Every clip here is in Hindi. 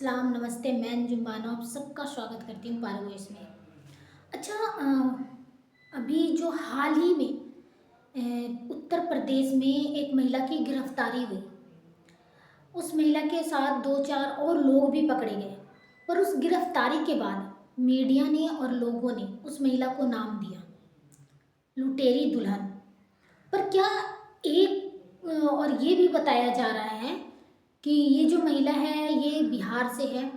सलाम नमस्ते, मैं जुम्बाना आप सबका स्वागत करती हूँ पारोवेश में। अच्छा, अभी जो हाल ही में उत्तर प्रदेश में एक महिला की गिरफ्तारी हुई। उस महिला के साथ दो चार और लोग भी पकड़े गए, पर उस गिरफ्तारी के बाद मीडिया ने और लोगों ने उस महिला को नाम दिया लुटेरी दुल्हन। पर क्या और ये भी बताया जा रहा है कि ये जो महिला है ये बिहार से है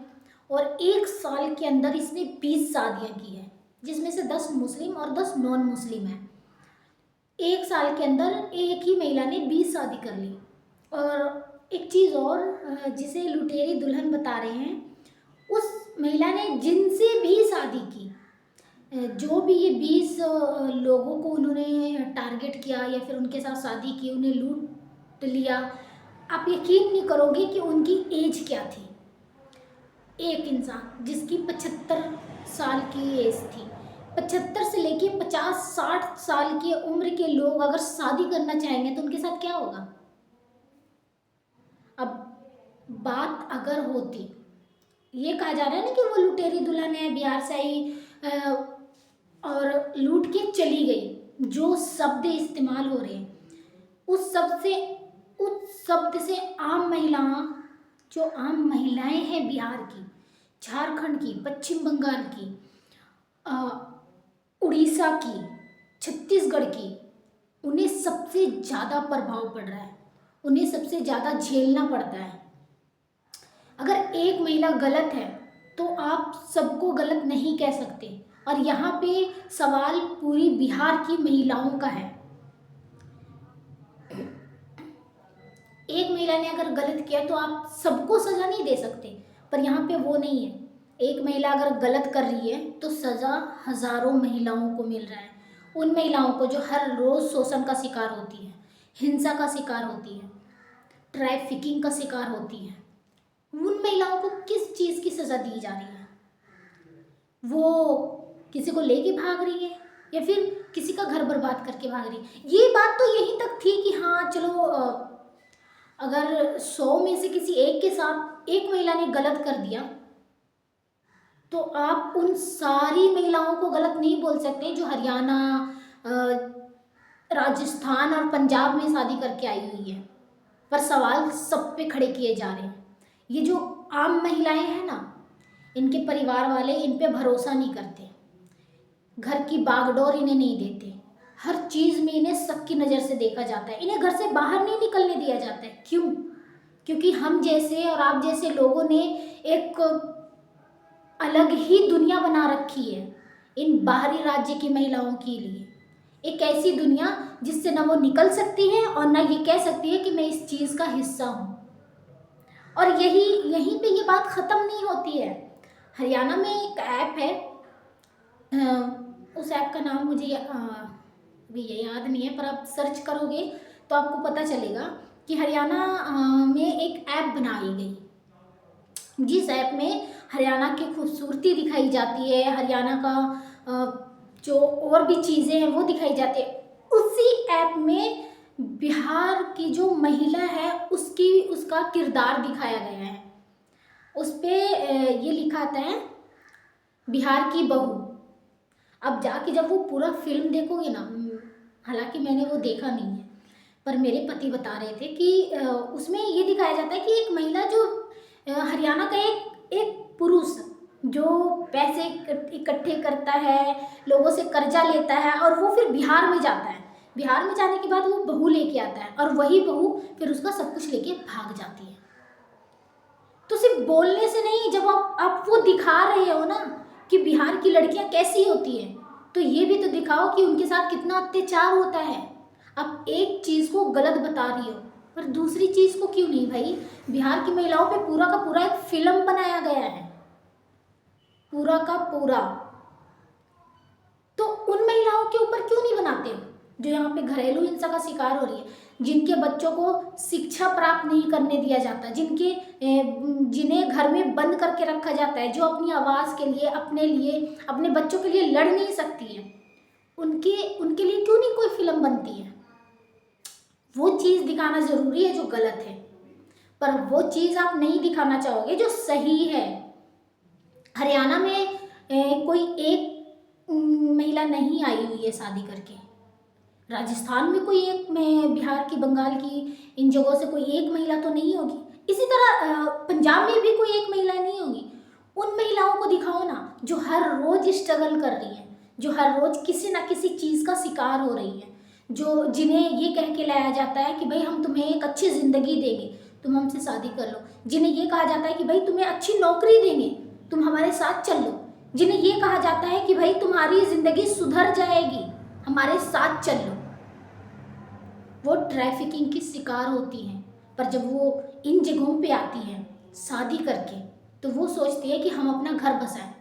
और एक साल के अंदर इसने 20 शादियां की है, जिसमें से 10 मुस्लिम और 10 नॉन मुस्लिम हैं। एक साल के अंदर एक ही महिला ने 20 शादी कर ली। और एक चीज़ और, जिसे लुटेरी दुल्हन बता रहे हैं, उस महिला ने जिनसे भी शादी की, जो भी ये 20 लोगों को उन्होंने टारगेट किया या फिर उनके साथ शादी की, उन्हें लूट लिया। आप यकीन नहीं करोगे कि उनकी एज क्या थी। एक इंसान जिसकी 75 साल की एज थी, 75 से लेके 50-60 साल की उम्र के लोग अगर शादी करना चाहेंगे तो उनके साथ क्या होगा। अब बात अगर होती, ये कहा जा रहा है ना कि वो लुटेरी दुल्हन है, बिहार से आई और लूट के चली गई, जो शब्द इस्तेमाल हो रहे हैं उस शब्द से आम महिलाएं, जो आम महिलाएं हैं बिहार की, झारखंड की, पश्चिम बंगाल की, उड़ीसा की, छत्तीसगढ़ की, उन्हें सबसे ज़्यादा प्रभाव पड़ रहा है, उन्हें सबसे ज़्यादा झेलना पड़ता है। अगर एक महिला गलत है तो आप सबको गलत नहीं कह सकते, और यहाँ पे सवाल पूरी बिहार की महिलाओं का है। एक महिला ने अगर गलत किया तो आप सबको सज़ा नहीं दे सकते, पर यहाँ पे वो नहीं है। एक महिला अगर गलत कर रही है तो सज़ा हज़ारों महिलाओं को मिल रहा है। उन महिलाओं को जो हर रोज़ शोषण का शिकार होती है, हिंसा का शिकार होती है, ट्रैफिकिंग का शिकार होती है, उन महिलाओं को किस चीज़ की सज़ा दी जा रही है। वो किसी को लेके भाग रही है या फिर किसी का घर बर्बाद करके भाग रही है। ये बात तो यहीं तक थी कि हाँ चलो, अगर 100 में से किसी एक के साथ एक महिला ने गलत कर दिया तो आप उन सारी महिलाओं को गलत नहीं बोल सकते जो हरियाणा, राजस्थान और पंजाब में शादी करके आई हुई है। पर सवाल सब पे खड़े किए जा रहे हैं। ये जो आम महिलाएं हैं ना, इनके परिवार वाले इन पे भरोसा नहीं करते, घर की बागडोर इन्हें नहीं देते, हर चीज़ में इन्हें शक की नज़र से देखा जाता है, इन्हें घर से बाहर नहीं निकलने दिया जाता है। क्यों? क्योंकि हम जैसे और आप जैसे लोगों ने एक अलग ही दुनिया बना रखी है इन बाहरी राज्य की महिलाओं के लिए। एक ऐसी दुनिया जिससे ना वो निकल सकती है और ना ये कह सकती है कि मैं इस चीज़ का हिस्सा हूँ। और यहीं पे ये बात ख़त्म नहीं होती है। हरियाणा में एक ऐप है, उस ऐप का नाम मुझे अभी ये याद नहीं है, पर आप सर्च करोगे तो आपको पता चलेगा कि हरियाणा में एक ऐप बनाई गई, जिस ऐप में हरियाणा की खूबसूरती दिखाई जाती है, हरियाणा का जो और भी चीज़ें हैं वो दिखाई जाती है। उसी ऐप में बिहार की जो महिला है उसका किरदार दिखाया गया है। उस पर ये लिखा आता है बिहार की बहू। अब जाके जब वो पूरा फिल्म देखोगे ना, हालांकि मैंने वो देखा नहीं है, पर मेरे पति बता रहे थे कि उसमें ये दिखाया जाता है कि एक महिला जो हरियाणा का एक पुरुष जो पैसे इकट्ठे करता है, लोगों से कर्जा लेता है और वो फिर बिहार में जाता है। बिहार में जाने के बाद वो बहू लेके आता है और वही बहू फिर उसका सब कुछ लेके भाग जाती है। तो सिर्फ बोलने से नहीं, जब आप वो दिखा रहे हो ना कि बिहार की लड़कियां कैसी होती हैं, तो ये भी तो दिखाओ कि उनके साथ कितना अत्याचार होता है। आप एक चीज़ को गलत बता रही हो पर दूसरी चीज़ को क्यों नहीं। भाई, बिहार की महिलाओं पे पूरा का पूरा एक फिल्म बनाया गया है, पूरा का पूरा। तो उन महिलाओं के ऊपर क्यों नहीं बनाते जो यहाँ पे घरेलू हिंसा का शिकार हो रही है, जिनके बच्चों को शिक्षा प्राप्त नहीं करने दिया जाता, जिन्हें घर में बंद करके रखा जाता है, जो अपनी आवाज़ के लिए, अपने बच्चों के लिए लड़ नहीं सकती है, उनके लिए क्यों नहीं कोई फिल्म बनती है। वो चीज़ दिखाना ज़रूरी है जो गलत है। पर वो चीज़ आप नहीं दिखाना चाहोगे जो सही है। हरियाणा में कोई एक महिला नहीं आई हुई है शादी करके। राजस्थान में कोई एक, में बिहार की, बंगाल की, इन जगहों से कोई एक महिला तो नहीं होगी। इसी तरह पंजाब में भी कोई एक महिला नहीं होगी। उन महिलाओं को दिखाओ ना जो हर रोज स्ट्रगल कर रही है, जो हर रोज किसी ना किसी चीज़ का शिकार हो रही है, जो जिन्हें ये कह के लाया जाता है कि भाई हम तुम्हें एक अच्छी ज़िंदगी देंगे, तुम हमसे शादी कर लो। जिन्हें ये कहा जाता है कि भाई तुम्हें अच्छी नौकरी देंगे, तुम हमारे साथ चल लो। जिन्हें ये कहा जाता है कि भाई तुम्हारी ज़िंदगी सुधर जाएगी, हमारे साथ चल लो। वो ट्रैफिकिंग की शिकार होती हैं, पर जब वो इन जगहों पे आती हैं शादी करके, तो वो सोचती है कि हम अपना घर बसाएं।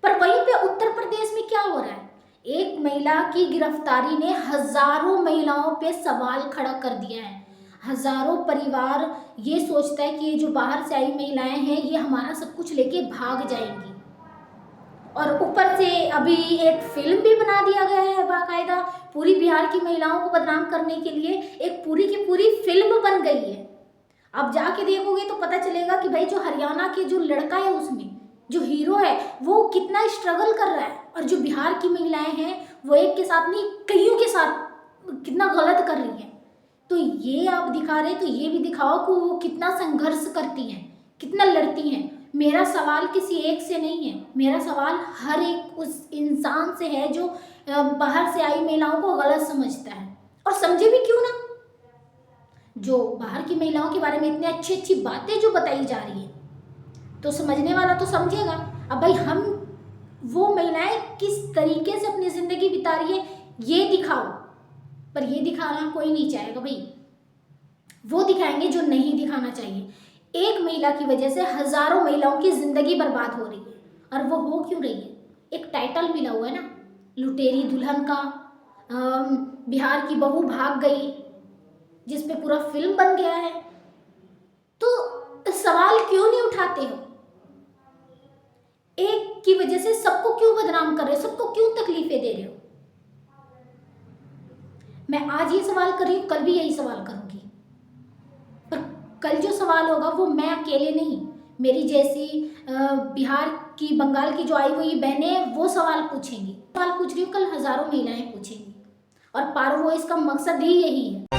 पर वहीं पे उत्तर प्रदेश में क्या हो रहा है, एक महिला की गिरफ्तारी ने हजारों महिलाओं पे सवाल खड़ा कर दिया है। हजारों परिवार ये सोचता है कि ये जो बाहर से आई महिलाएं हैं ये हमारा सब कुछ लेके भाग जाएंगी। और ऊपर से अभी एक फिल्म भी बना दिया गया है बाकायदा, पूरी बिहार की महिलाओं को बदनाम करने के लिए एक पूरी की पूरी फिल्म बन गई है। आप जाके देखोगे तो पता चलेगा कि भाई जो हरियाणा के जो लड़का है उसमें जो हीरो है वो कितना स्ट्रगल कर रहा है, और जो बिहार की महिलाएं हैं वो एक के साथ नहीं कईयों के साथ कितना गलत कर रही है। तो ये आप दिखा रहे तो ये भी दिखाओ कि वो कितना संघर्ष करती हैं, कितना लड़ती हैं। मेरा सवाल किसी एक से नहीं है, मेरा सवाल हर एक उस इंसान से है जो बाहर से आई महिलाओं को गलत समझता है। और समझे भी क्यों ना, जो बाहर की महिलाओं के बारे में इतनी अच्छी अच्छी बातें जो बताई जा रही है, तो समझने वाला तो समझेगा। अब भाई हम वो महिलाएं किस तरीके से अपनी ज़िंदगी बिता रही है ये दिखाओ, पर ये दिखाना कोई नहीं चाहेगा भाई। वो दिखाएंगे जो नहीं दिखाना चाहिए। एक महिला की वजह से हजारों महिलाओं की ज़िंदगी बर्बाद हो रही है, और वो हो क्यों रही है? एक टाइटल मिला हुआ है ना, लुटेरी दुल्हन का, बिहार की बहू भाग गई, जिस पे पूरा फिल्म बन गया है। तो सवाल क्यों नहीं उठाते हो? एक की वजह से सबको क्यों बदनाम कर रहे हो, सबको क्यों तकलीफें दे रहे हो? मैं आज ये सवाल कर रही हूँ, कल भी यही सवाल करूंगी, पर कल जो सवाल होगा वो मैं अकेले नहीं, मेरी जैसी बिहार की, बंगाल की जो आई हुई बहनें वो सवाल पूछेंगी। सवाल पूछ रही हूँ, कल हजारों महिलाएं पूछेंगी। और पारो वॉइस का मकसद ही यही है।